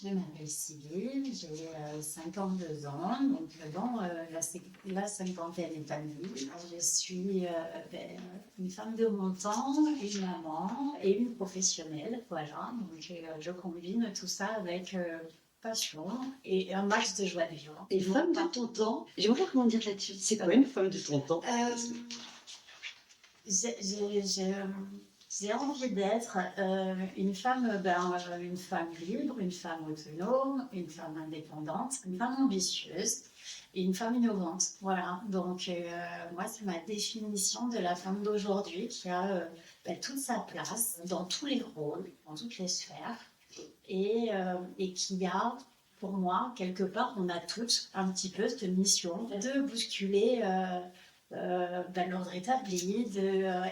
Je m'appelle Sybille, j'ai 52 ans, donc bon, la cinquantaine est venue. Je suis une femme de mon temps, une maman et une professionnelle, voilà. Donc je combine tout ça avec passion et un max de joie de vivre. Une femme de ton temps, j'aimerais bien rebondir là-dessus. C'est quoi une femme de ton temps? J'ai j'ai- j'ai, euh, j'ai envie d'être une femme libre, une femme autonome, une femme indépendante, une femme ambitieuse et une femme innovante. Voilà, donc moi c'est ma définition de la femme d'aujourd'hui qui a toute sa place dans tous les rôles, dans toutes les sphères et qui a, pour moi, quelque part, on a toutes un petit peu cette mission de bousculer l'ordre établi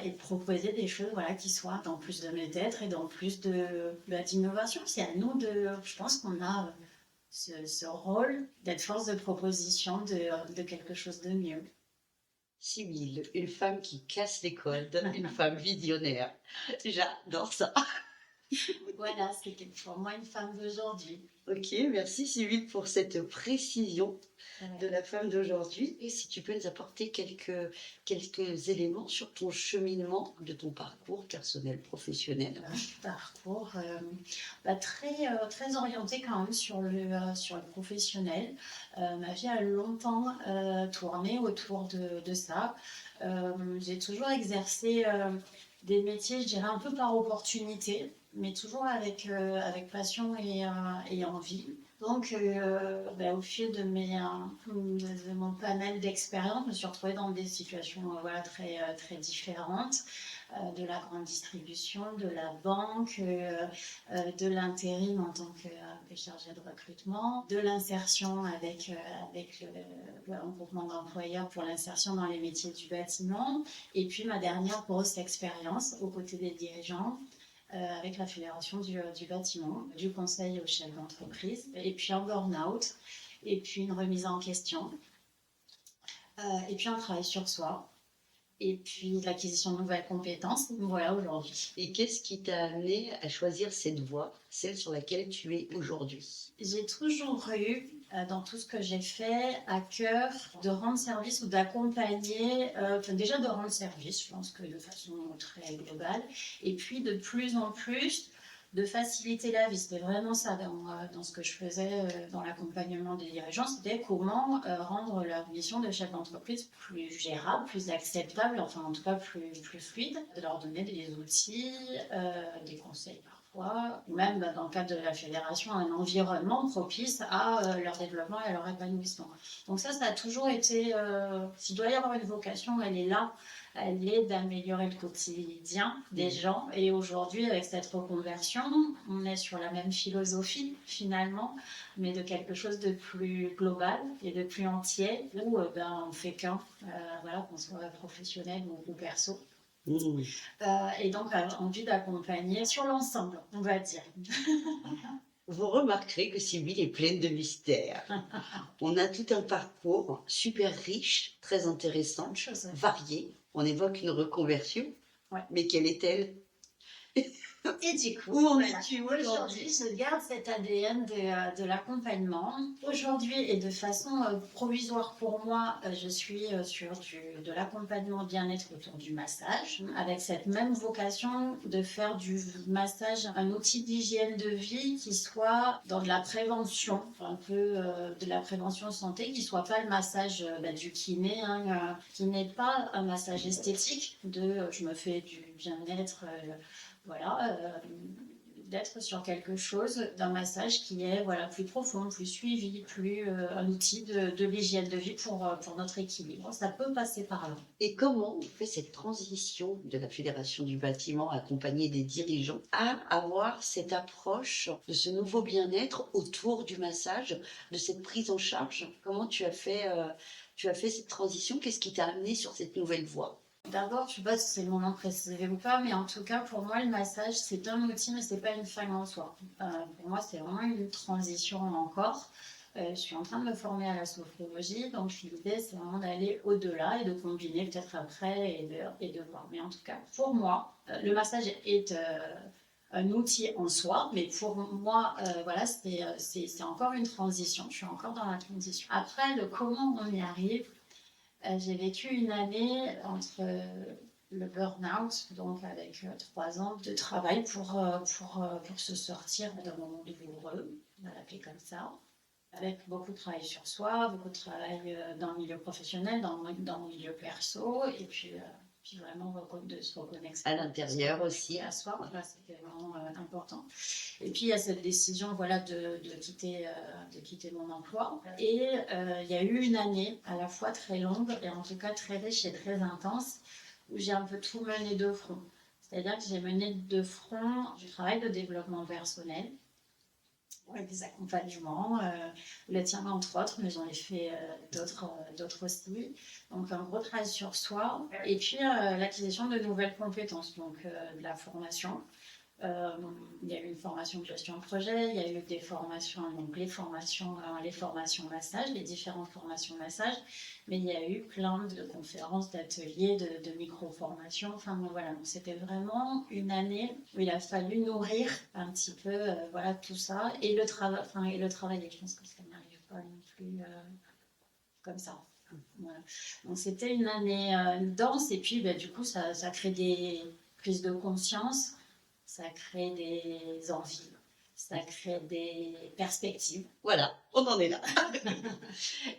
et de proposer des choses voilà, qui soient dans plus de d'être et dans plus d'innovation. C'est à nous je pense qu'on a ce rôle d'être force de proposition de quelque chose de mieux. Sybille, une femme qui casse les codes, une femme visionnaire. J'adore ça. Voilà, c'est pour moi une femme d'aujourd'hui. Ok, merci Sybille pour cette précision de la femme d'aujourd'hui. Et si tu peux nous apporter quelques éléments sur ton cheminement, de ton parcours personnel, professionnel. Parcours très orienté quand même sur le professionnel. Ma vie a longtemps tourné autour de ça. J'ai toujours exercé des métiers, je dirais, un peu par opportunité, mais toujours avec passion et envie. Donc, au fil de mon panel d'expériences, je me suis retrouvée dans des situations voilà, très différentes, de la grande distribution, de la banque, de l'intérim en tant que chargée de recrutement, de l'insertion avec le regroupement d'employeurs pour l'insertion dans les métiers du bâtiment, et puis ma dernière grosse expérience aux côtés des dirigeants avec la Fédération du bâtiment, du conseil aux chefs d'entreprise, et puis un burn-out, et puis une remise en question, et puis un travail sur soi, et puis l'acquisition de nouvelles compétences. Voilà aujourd'hui. Et qu'est-ce qui t'a amené à choisir cette voie, celle sur laquelle tu es aujourd'hui? J'ai toujours eu, dans tout ce que j'ai fait, à cœur de rendre service ou d'accompagner, déjà de rendre service, je pense que de façon très globale, et puis de plus en plus de faciliter la vie. C'était vraiment ça dans ce que je faisais dans l'accompagnement des dirigeants, c'était comment rendre leur mission de chef d'entreprise plus gérable, plus acceptable, enfin en tout cas plus fluide, de leur donner des outils, des conseils parfois, ou même dans le cadre de la fédération, un environnement propice à leur développement et à leur épanouissement. Donc ça a toujours été, s'il doit y avoir une vocation, elle est là. Elle est d'améliorer le quotidien des gens. Et aujourd'hui, avec cette reconversion, on est sur la même philosophie finalement, mais de quelque chose de plus global et de plus entier, où on fait qu'un, voilà, qu'on soit professionnel ou perso. Et donc, envie d'accompagner sur l'ensemble, on va dire. Vous remarquerez que Sybille est pleine de mystères. On a tout un parcours super riche, très intéressant, varié. On évoque une reconversion, ouais. Mais quelle est-elle? Et du coup, où en es-tu aujourd'hui, je garde cet ADN de l'accompagnement. Aujourd'hui, et de façon provisoire pour moi, je suis sur de l'accompagnement bien-être autour du massage, avec cette même vocation de faire du massage un outil d'hygiène de vie qui soit dans de la prévention, un peu de la prévention santé, qui soit pas le massage du kiné, qui n'est pas un massage esthétique de je me fais du bien-être. Voilà, d'être sur quelque chose d'un massage qui est voilà, plus profond, plus suivi, plus un outil de l'hygiène de vie pour notre équilibre. Ça peut passer par là. Et comment on fait cette transition de la Fédération du bâtiment accompagnée des dirigeants à avoir cette approche de ce nouveau bien-être autour du massage, de cette prise en charge? Comment tu as fait cette transition? Qu'est-ce qui t'a amené sur cette nouvelle voie? D'abord, je ne sais pas si c'est le moment de préciser ou pas, mais en tout cas, pour moi, le massage, c'est un outil, mais ce n'est pas une fin en soi. Pour moi, c'est vraiment une transition encore. Je suis en train de me former à la sophrologie, donc l'idée, c'est vraiment d'aller au-delà et de combiner peut-être après et de voir. Mais en tout cas, pour moi, le massage est un outil en soi, mais pour moi, voilà, c'est encore une transition. Je suis encore dans la transition. Après, le comment on y arrive, j'ai vécu une année entre le burn-out, donc avec 3 ans de travail pour se sortir d'un moment douloureux, on va l'appeler comme ça, avec beaucoup de travail sur soi, beaucoup de travail dans le milieu professionnel, dans le milieu perso, et puis vraiment de se reconnecter À l'intérieur aussi. à soi. Voilà, c'était vraiment important. Et puis il y a cette décision, voilà, de quitter mon emploi. Et il y a eu une année à la fois très longue et en tout cas très riche et très intense où j'ai un peu tout mené de front. C'est-à-dire que j'ai mené de front du travail de développement personnel, avec des accompagnements, le tien entre autres, mais j'en ai fait d'autres aussi. Donc un gros travail sur soi et puis l'acquisition de nouvelles compétences, donc de la formation. Il y a eu une formation de gestion de projet, il y a eu des formations, donc les formations massage, les différentes formations massage, mais il y a eu plein de conférences, d'ateliers, de micro-formations. Enfin bon, voilà, donc c'était vraiment une année où il a fallu nourrir un petit peu voilà, tout ça et le travail. Et je pense que ça n'arrive pas non plus comme ça. Voilà. Donc c'était une année dense et puis du coup ça crée des prises de conscience. Ça crée des envies, ça crée des perspectives. Voilà, on en est là.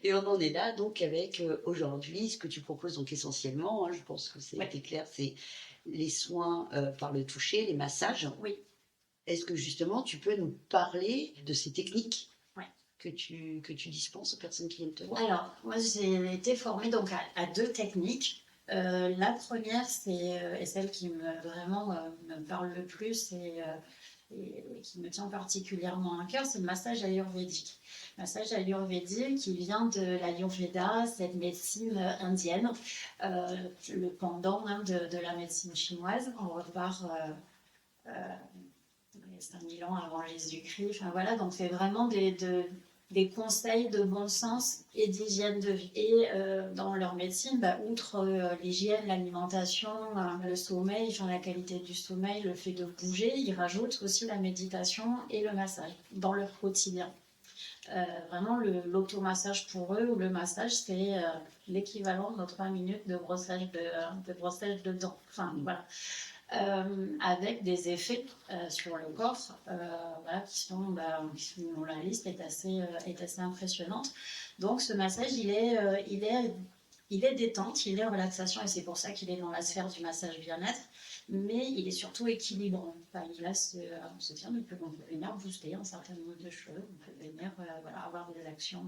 Et on en est là donc avec aujourd'hui ce que tu proposes donc essentiellement, hein, je pense que c'était clair, c'est les soins par le toucher, les massages. Oui. Est-ce que justement tu peux nous parler de ces techniques ouais. que tu dispenses aux personnes qui viennent te voir? Alors, moi j'ai été formée donc à 2 techniques. La première, c'est celle qui me parle le plus et qui me tient particulièrement à cœur, c'est le massage ayurvédique. Le massage ayurvédique qui vient de l'Ayurveda, cette médecine indienne, le pendant de la médecine chinoise. On repart 5000 ans avant Jésus-Christ. Enfin voilà, donc c'est vraiment des conseils de bon sens et d'hygiène de vie. Et dans leur médecine, outre l'hygiène, l'alimentation, le sommeil, enfin, la qualité du sommeil, le fait de bouger, ils rajoutent aussi la méditation et le massage dans leur quotidien. Vraiment, l'automassage pour eux, ou le massage, c'est l'équivalent de 3 minutes de brossage de dents. Enfin, voilà. Avec des effets sur le corps voilà, dont la liste est assez impressionnante. Donc ce massage, il est détente, il est relaxation et c'est pour ça qu'il est dans la sphère du massage bien-être, mais il est surtout équilibrant. Enfin, il laisse se dire on peut venir booster un certain nombre de choses, on peut venir avoir des actions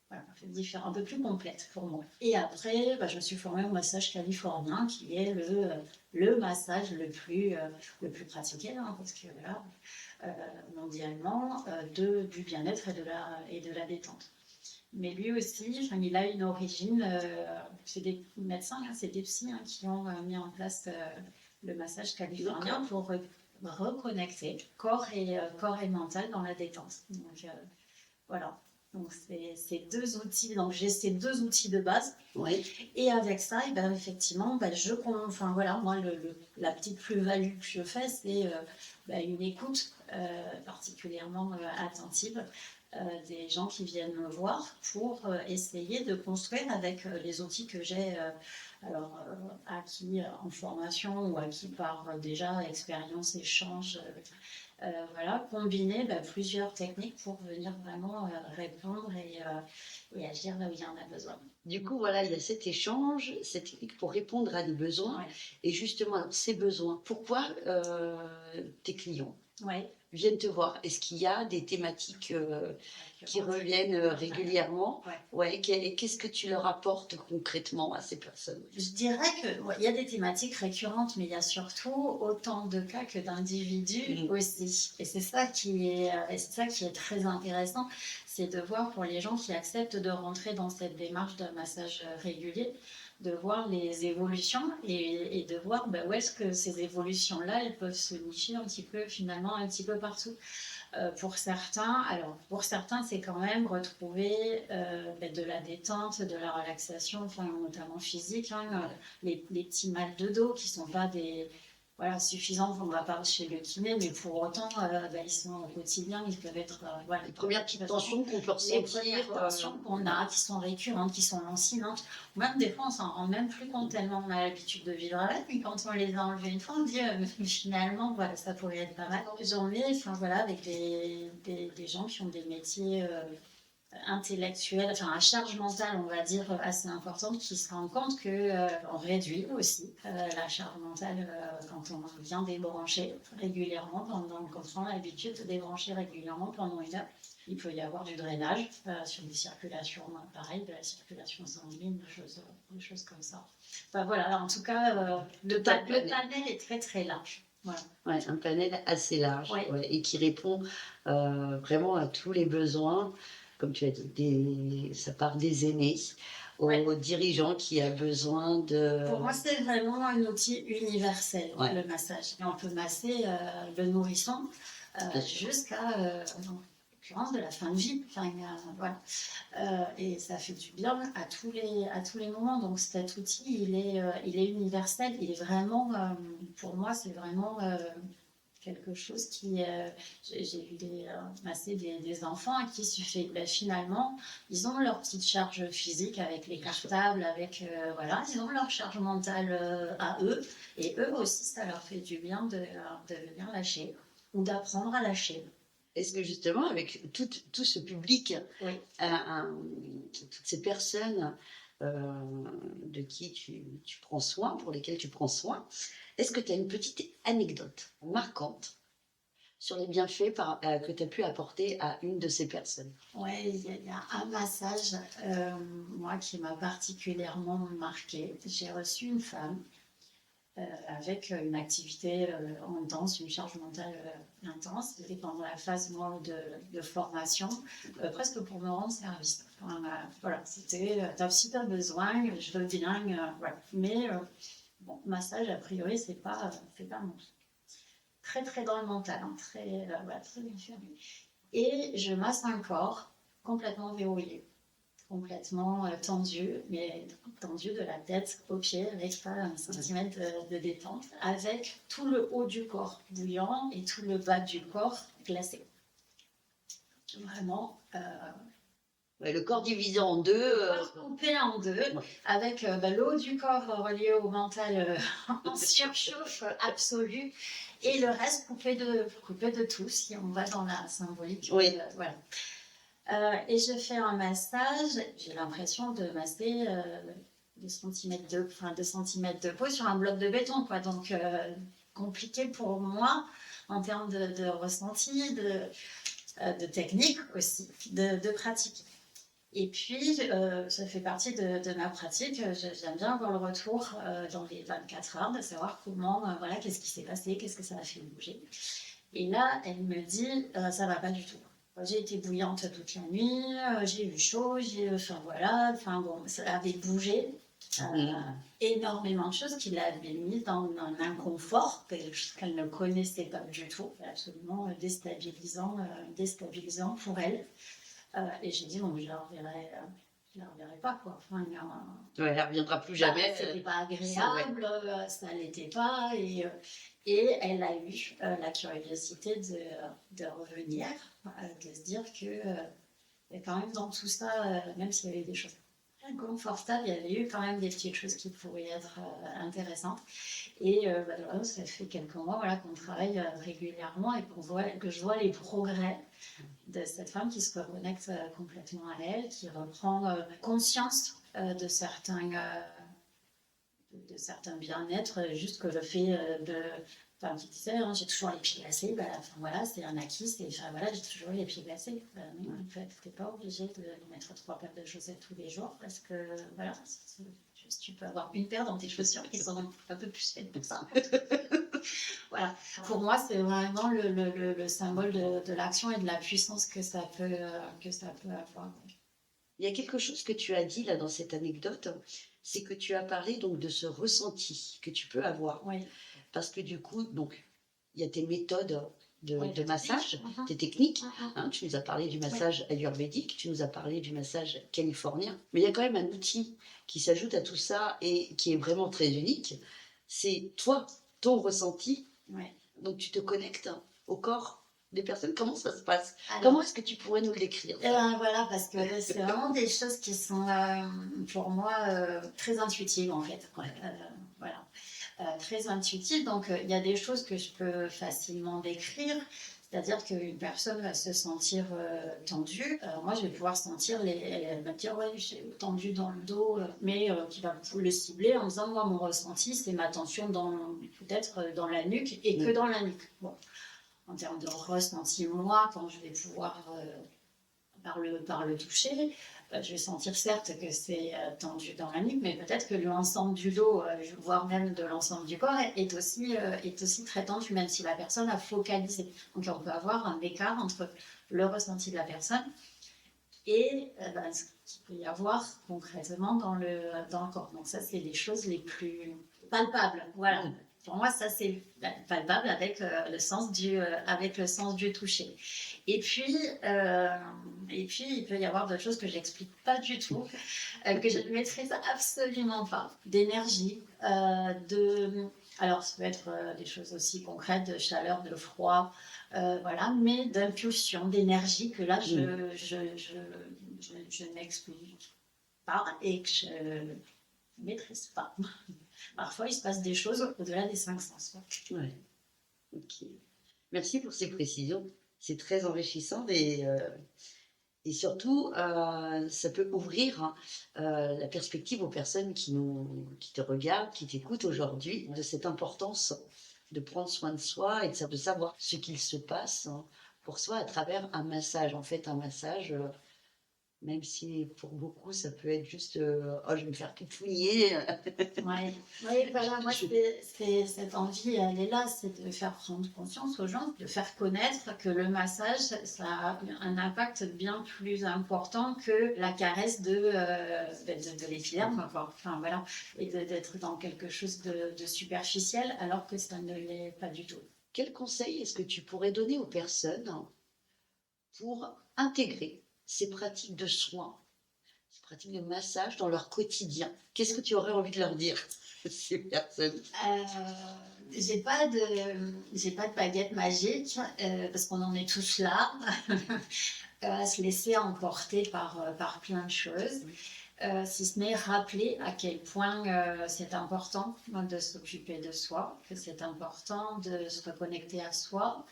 un peu différent, un peu plus complète pour moi. Et après, je me suis formée au massage californien, qui est le massage le plus pratiqué, hein, parce que là, mondialement, du bien-être et de la détente. Mais lui aussi, il a une origine, c'est des médecins, c'est des psys qui ont mis en place le massage californien pour reconnecter corps et mental dans la détente. Donc voilà. Donc c'est 2 outils. Donc j'ai ces 2 outils de base. Oui. Et avec ça, effectivement, moi la petite plus-value que je fais, c'est une écoute particulièrement attentive des gens qui viennent me voir pour essayer de construire avec les outils que j'ai acquis en formation ou acquis par déjà expérience, échange. Combiner plusieurs techniques pour venir vraiment répondre et agir là où il y en a besoin. Du coup, voilà, il y a cet échange, cette technique pour répondre à des besoins. Ouais. Et justement, ces besoins, pourquoi tes clients viennent te voir? Est-ce qu'il y a des thématiques qui reviennent régulièrement? Ouais. Qu'est-ce que tu leur apportes concrètement à ces personnes? Je dirais qu'il y a des thématiques récurrentes, mais il y a surtout autant de cas que d'individus aussi. Et c'est ça qui est très intéressant, c'est de voir pour les gens qui acceptent de rentrer dans cette démarche d'un massage régulier, de voir les évolutions et de voir où est-ce que ces évolutions-là, elles peuvent se nicher un petit peu partout. Pour certains, c'est quand même retrouver de la détente, de la relaxation, notamment physique, les petits mal de dos qui ne sont pas des voilà, suffisante, on va pas chez le kiné, mais pour autant, ils sont au quotidien, ils peuvent être, voilà. Les premières petites tensions qu'on peut Les ressentir. premières tensions qu'on a, qui sont récurrentes, qui sont lancinantes, même des fois, on s'en rend même plus compte tellement on a l'habitude de vivre avec, mais quand on les a enlevées une fois, on se dit, finalement, voilà, ça pourrait être pas mal. J'en ai, enfin voilà, avec des gens qui ont des métiers intellectuelle, enfin à charge mentale, on va dire, assez importante, qui se rend compte que on réduit aussi la charge mentale quand on vient débrancher régulièrement, quand on prend l'habitude de débrancher régulièrement pendant une heure. Il peut y avoir du drainage sur des circulations, pareil, de la circulation sanguine, des choses comme ça. Enfin voilà, en tout cas, le panel est très très large. Voilà. Ouais, un panel assez large, Ouais. ouais, et qui répond vraiment à tous les besoins. Comme tu as dit, ça part des aînés aux dirigeants qui a besoin de... Pour moi, c'est vraiment un outil universel, le massage. Et on peut masser le nourrisson jusqu'à, en l'occurrence, de la fin de vie. Enfin, voilà. Et ça fait du bien à tous les moments. Donc cet outil, il est universel. Il est vraiment, pour moi, c'est vraiment... quelque chose qui... j'ai vu masser des enfants à qui suffit. Finalement, ils ont leur petite charge physique avec les cartables, avec... voilà, ils ont leur charge mentale à eux. Et eux aussi, ça leur fait du bien de venir lâcher ou d'apprendre à lâcher. Est-ce que justement, avec tout ce public, toutes ces personnes de qui tu prends soin, pour lesquelles tu prends soin, est-ce que tu as une petite anecdote marquante sur les bienfaits que tu as pu apporter à une de ces personnes? Oui, il y a un massage, moi, qui m'a particulièrement marquée. J'ai reçu une femme avec une activité intense, une charge mentale intense. C'était pendant la phase moi, de formation, presque pour me rendre service. Enfin, voilà, c'était si tu as besoin, je veux bien. Voilà. Mais bon, massage, a priori, c'est pas mon très très dans le mental, hein, très différent. Et je masse un corps complètement verrouillé, complètement tendu, mais tendu de la tête aux pieds, avec pas un centimètre de détente, avec tout le haut du corps bouillant et tout le bas du corps glacé. Vraiment. Le corps divisé en deux. Le corps coupé en deux, avec le haut du corps relié au mental en surchauffe absolue, et le reste coupé de tout, si on va dans la symbolique. Oui. Voilà. Et je fais un massage, j'ai l'impression de masser 2 centimètres de peau sur un bloc de béton, quoi. Donc, compliqué pour moi en termes de ressenti, de technique aussi, de pratique. Et puis, ça fait partie de ma pratique. J'aime bien avoir le retour dans les 24 heures, de savoir comment, voilà, qu'est-ce qui s'est passé, qu'est-ce que ça a fait bouger. Et là, elle me dit, ça va pas du tout. J'ai été bouillante toute la nuit, j'ai eu chaud, ça avait bougé. Énormément de choses qui l'avaient mis dans un inconfort qu'elle ne connaissait pas du tout, absolument déstabilisant pour elle. Et j'ai dit, bon, je la reverrai pas, quoi. Enfin, elle ne reviendra plus jamais. C'était pas agréable, ça l'était pas. Et elle a eu la curiosité de revenir, de se dire que et quand même dans tout ça, même s'il y avait des choses inconfortables, il y avait eu quand même des petites choses qui pourraient être intéressantes. Et ça fait quelques mois qu'on travaille régulièrement et que je vois les progrès de cette femme qui se reconnecte complètement à elle, qui reprend conscience de certains bien-être, juste que le fait Enfin, qui disait, j'ai toujours les pieds glacés, voilà, c'est un acquis, j'ai toujours les pieds glacés. Non, en fait, t'es pas obligé de mettre 3 paires de chaussettes tous les jours, parce que, voilà, juste, tu peux avoir une paire dans tes chaussures qui sont un peu plus faites pour ça. Voilà. Pour moi, c'est vraiment le symbole de l'action et de la puissance que ça peut avoir. Il y a quelque chose que tu as dit là dans cette anecdote, c'est que tu as parlé donc de ce ressenti que tu peux avoir. Oui. Parce que du coup, donc, il y a tes méthodes de massage, tes techniques. Tu nous as parlé du massage ayurvédique, tu nous as parlé du massage californien. Mais il y a quand même un outil qui s'ajoute à tout ça et qui est vraiment très unique. C'est toi, ton ressenti. Ouais. Donc tu te connectes au corps des personnes. Comment ça se passe? Alors, Comment est-ce que tu pourrais nous le décrire? voilà, parce que c'est vraiment des choses qui sont pour moi très intuitives en fait. Ouais. Voilà. Très intuitive. Donc, il y a des choses que je peux facilement décrire. C'est-à-dire qu'une personne va se sentir tendue. Moi, je vais pouvoir sentir, elle va me dire, ouais, j'ai tendu dans le dos, mais qui va le cibler en disant, moi, mon ressenti, c'est ma tension peut-être dans la nuque et que dans la nuque. Bon, en termes de ressenti, moi, quand je vais pouvoir par le toucher, je vais sentir certes que c'est tendu dans la nuque, mais peut-être que l'ensemble du dos, voire même de l'ensemble du corps, est aussi très tendu, même si la personne a focalisé. Donc on peut avoir un écart entre le ressenti de la personne et ce qu'il peut y avoir concrètement dans le corps. Donc ça, c'est les choses les plus palpables. Voilà. Pour moi, ça, c'est palpable avec le sens du toucher. Et puis, il peut y avoir d'autres choses que j'explique pas du tout, que je ne maîtrise absolument pas. D'énergie, alors ça peut être des choses aussi concrètes, de chaleur, de froid, voilà, mais d'impulsion, d'énergie que là, je n'explique pas et que je ne maîtrise pas. Parfois, il se passe des choses au-delà des 5 sens. Ouais. Ok. Merci pour ces précisions. C'est très enrichissant et surtout, ça peut ouvrir la perspective aux personnes qui te regardent, qui t'écoutent aujourd'hui, de cette importance de prendre soin de soi et de savoir ce qu'il se passe pour soi à travers un massage. En fait, un massage, même si pour beaucoup, ça peut être juste oh, je vais me faire touffouiller. Oui, voilà, moi, c'est cette envie, elle est là, c'est de faire prendre conscience aux gens, de faire connaître que le massage, ça a un impact bien plus important que la caresse de l'épiderme, enfin voilà, et d'être dans quelque chose de superficiel, alors que ça ne l'est pas du tout. Quel conseil est-ce que tu pourrais donner aux personnes pour intégrer ces pratiques de soins, ces pratiques de massage dans leur quotidien? Qu'est-ce que tu aurais envie de leur dire, ces personnes? J'ai pas de baguette magique parce qu'on en est tous là à se laisser emporter par plein de choses. Si ce n'est rappeler à quel point c'est important de s'occuper de soi, que c'est important de se reconnecter à soi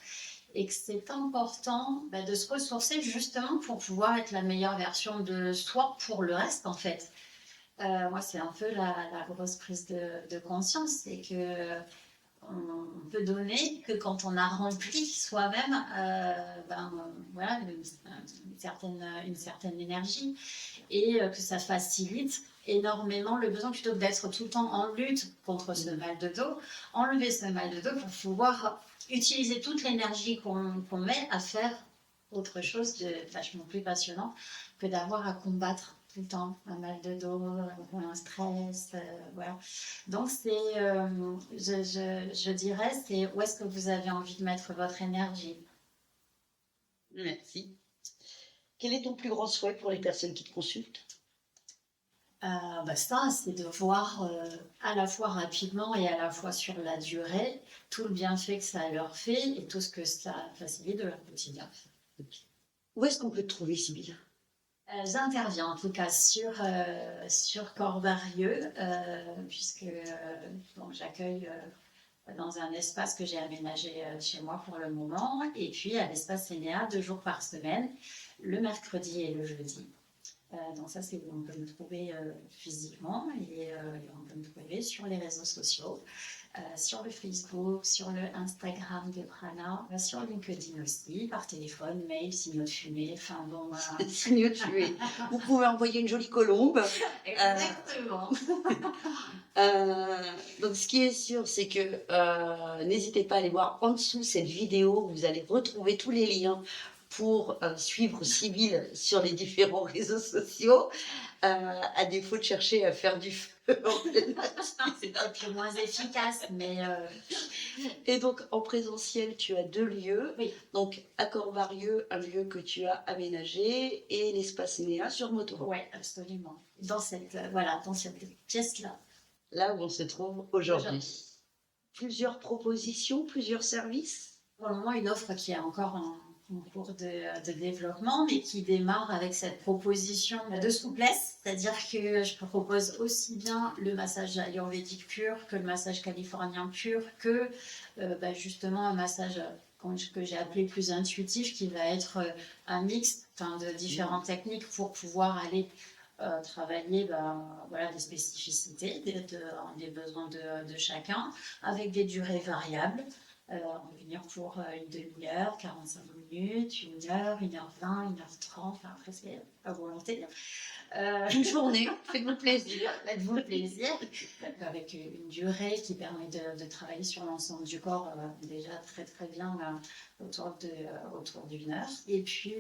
et que c'est important de se ressourcer justement pour pouvoir être la meilleure version de soi pour le reste en fait. Moi, c'est un peu la grosse prise de conscience, c'est que on peut donner que quand on a rempli soi-même voilà, une certaine énergie et que ça facilite énormément le besoin plutôt que d'être tout le temps en lutte contre ce mal de dos, enlever ce mal de dos pour pouvoir utiliser toute l'énergie qu'on met à faire autre chose de vachement plus passionnant que d'avoir à combattre tout le temps un mal de dos, un stress, voilà. Donc je dirais, c'est où est-ce que vous avez envie de mettre votre énergie. Merci. Quel est ton plus grand souhait pour les personnes qui te consultent? Ça, c'est de voir à la fois rapidement et à la fois sur la durée tout le bienfait que ça leur fait et tout ce que ça facilite de leur quotidien. Où est-ce qu'on peut te trouver, Sybille? J'interviens en tout cas sur Corps-Barieux, puisque j'accueille dans un espace que j'ai aménagé chez moi pour le moment, et puis à l'espace Sénéa 2 jours par semaine, le mercredi et le jeudi. Donc ça, c'est où on peut me trouver physiquement et on peut me trouver sur les réseaux sociaux, sur le Facebook, sur le Instagram de Prana, sur LinkedIn aussi, par téléphone, mail, signaux de fumée, enfin bon... Signaux de fumée. Vous pouvez envoyer une jolie colombe. Exactement. Donc ce qui est sûr, c'est que n'hésitez pas à aller voir en dessous cette vidéo, vous allez retrouver tous les liens pour suivre Sybille sur les différents réseaux sociaux, à défaut de chercher à faire du feu. C'est peut-être le moins efficace, mais... Et donc, en présentiel, tu as 2 lieux. Oui. Donc, à Corps-Barieux, un lieu que tu as aménagé, et l'espace Néa sur Moto. Oui, absolument. Dans cette pièce-là. Là où on se trouve aujourd'hui. plusieurs propositions, plusieurs services? Pour le moment, une offre qui est encore en cours de développement, mais qui démarre avec cette proposition de souplesse, c'est-à-dire que je propose aussi bien le massage ayurvédique pur que le massage californien pur, que justement un massage que j'ai appelé plus intuitif, qui va être un mix de différentes techniques pour pouvoir aller travailler des spécificités, des besoins de chacun, avec des durées variables. On va venir pour une demi-heure, 45 minutes, 1 heure, 1h20, 1h30, enfin après c'est à volonté. Une journée, faites-vous plaisir. Faites-vous plaisir, avec une durée qui permet de travailler sur l'ensemble du corps déjà très très bien autour d'une heure. Et puis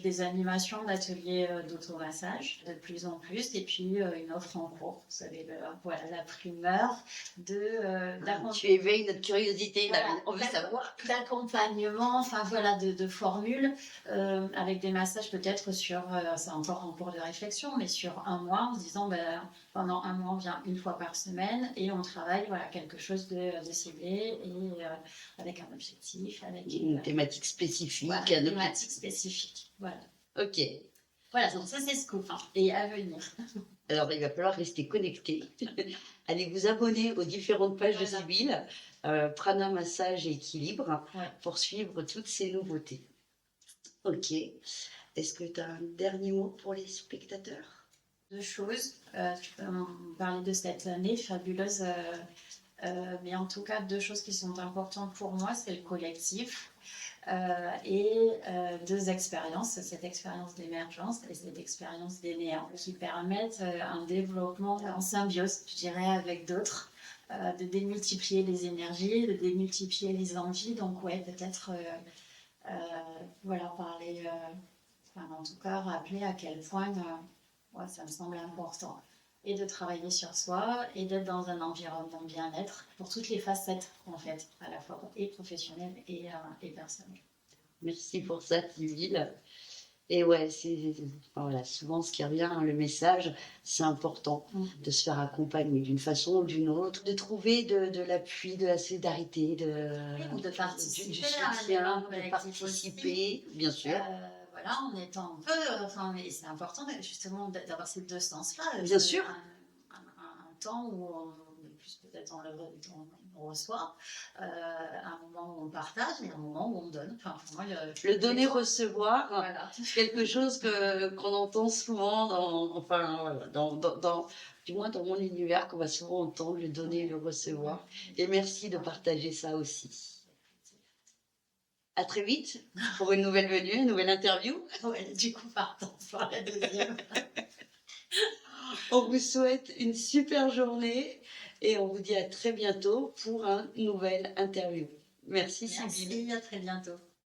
des animations d'ateliers d'automassage de plus en plus, et puis une offre en cours. Vous savez, la primeur Tu éveilles notre curiosité, voilà, on veut savoir. d'accompagnement, de formules, avec des massages peut-être sur, c'est encore en cours de réflexion, mais sur un mois, en se disant pendant un mois on vient une fois par semaine et on travaille quelque chose de ciblé et avec un objectif, avec Une thématique spécifique. une thématique spécifique. Voilà. Ok. Voilà, donc ça c'est Scoop et à venir. Alors, il va falloir rester connecté. Allez vous abonner aux différentes pages de Sybille, Prana, Massage et Équilibre, pour suivre toutes ces nouveautés. Ok. Est-ce que tu as un dernier mot pour les spectateurs? 2 choses. Tu peux me parler de cette année fabuleuse, mais en tout cas 2 choses qui sont importantes pour moi, c'est le collectif. Et 2 expériences, cette expérience d'émergence et cette expérience des néants, qui permettent un développement en symbiose, je dirais, avec d'autres, de démultiplier les énergies, de démultiplier les envies. Donc peut-être parler, en tout cas rappeler à quel point ça me semble important. Et de travailler sur soi et d'être dans un environnement bien-être pour toutes les facettes, en fait, à la fois et professionnelle et personnelle. Merci pour ça, Sybille. Et souvent ce qui revient, le message, c'est important de se faire accompagner d'une façon ou d'une autre, de trouver de l'appui, de la solidarité, de participer, du soutien, de participer, bien sûr. En étant un peu, mais c'est important justement d'avoir ces 2 sens-là. Bien sûr. Un temps où on est plus peut-être on reçoit, un moment où on partage et un moment où on donne. Enfin, pour moi, le donner-recevoir, quelque chose qu'on entend souvent, du moins dans mon univers, qu'on va souvent entendre, le donner et le recevoir. Et merci de partager ça aussi. À très vite pour une nouvelle venue, une nouvelle interview. Du coup, partons pour la deuxième. On vous souhaite une super journée et on vous dit à très bientôt pour une nouvelle interview. Merci Sybille. Merci, à très bientôt.